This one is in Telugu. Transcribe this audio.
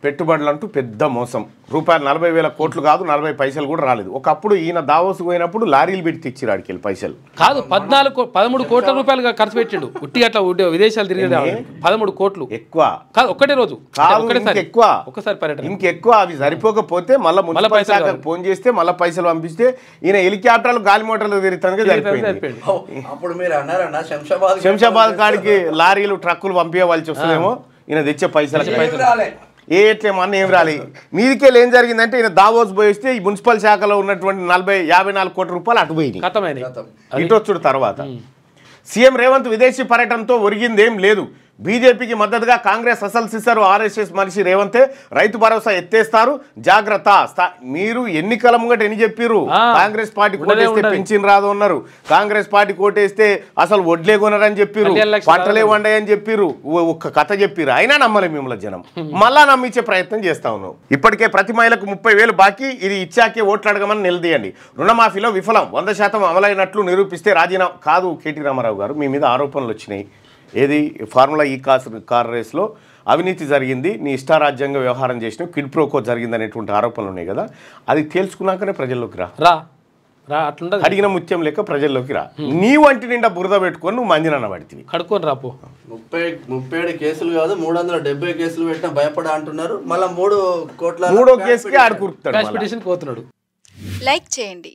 పెట్టుబడులు అంటూ పెద్ద మోసం. రూపాయలు 40,000 కోట్లు కాదు, 40 పైసలు కూడా రాలేదు. ఒకప్పుడు ఈయన దావోస్ పోయినప్పుడు లారీలు పెట్టి తెచ్చిరు ఆడికి పైసలు కాదు. 13 కోట్ల రూపాయలు ఖర్చు పెట్టిండు ఉట్టి అట్లా విదేశాలు తిరిగి 13 కోట్లు ఎక్కువ కాదు, ఒక్కటే రోజు ఎక్కువ ఒక్కసారి పర్యటన ఇంకెక్కువ. అవి సరిపోకపోతే మళ్ళీ మున్సిపల్ శాఖకు ఫోన్ చేస్తే మళ్ళీ పైసలు పంపిస్తే ఈయన హెలికాప్టర్లు గాలి మోటార్లు తిరుగుతానికి సరిపోయింది. అప్పుడు మీరు అన్నారన్న శంషాబాద్ కాడికి లారీలు ట్రక్కులు పంపించవలసి వస్తుందేమో ఈయన తెచ్చే పైసలు ఏట్లేమన్నా ఏం రాలి. మీదికెళ్ళి ఏం జరిగిందంటే ఈయన దావోస్ పోయిస్తే ఈ మున్సిపల్ శాఖలో ఉన్నటువంటి 54 కోట్ల రూపాయలు అటు పోయినాయి. ఇటు వచ్చుడు తర్వాత సీఎం రేవంత్ విదేశీ పర్యటనతో ఒరిగిందేం లేదు. బీజేపీకి మద్దతుగా కాంగ్రెస్ అసలు సిస్సరు ఆర్ఎస్ఎస్ మనిషి రేవంతే రైతు భరోసా ఎత్తేస్తారు జాగ్రత్త. మీరు ఎన్నికల ముంగట ఎన్ని చెప్పిర్రు? కాంగ్రెస్ పార్టీ కోటేస్తే పింఛన్ రాదు అన్నారు, కాంగ్రెస్ పార్టీ కోటేస్తే అసలు వడ్లే కొనరని చెప్పిర్రు, పంటలే వండాయని చెప్పిర్రు, ఒక్క కథ చెప్పిర్రు. అయినా నమ్మలే మిమ్మల్ని జనం. మళ్ళా నమ్మించే ప్రయత్నం చేస్తా ఉన్నావు. ఇప్పటికే ప్రతి మహిళకు 30,000 బాకీ, ఇది ఇచ్చాకే ఓట్లు అడగమని నిలదీయండి. రుణమాఫీలో విఫలం, 100% అమలైనట్లు నిరూపిస్తే రాజీనామా. కాదు కేటీ రామారావు గారు, మీ మీద ఆరోపణలు వచ్చినాయి. ఏది ఫార్ములా ఈ కార్ రేస్లో అవినీతి జరిగింది, నీ ఇష్టారాజ్యంగా వ్యవహారం చేసినావు, క్విడ్ ప్రోకో జరిగిందనేటువంటి ఆరోపణలు ఉన్నాయి కదా, అది తేల్చుకున్నాకనే ప్రజల్లోకి రా అట్లుండదు. అడిగిన ముత్యం లెక్క ప్రజల్లోకి రా. నీ వంటి నిండా బురద పెట్టుకొని నువ్వు మందినన్న పడితే కడుక్కొని రాపో. 37 కేసులు కాదు 370 కేసులు పెట్టినా భయపడ అంటున్నారు. మళ్ళీ 3 కోట్ల మూడో కేసుకి ఆడుకుంటాడు. లైక్ చేయండి.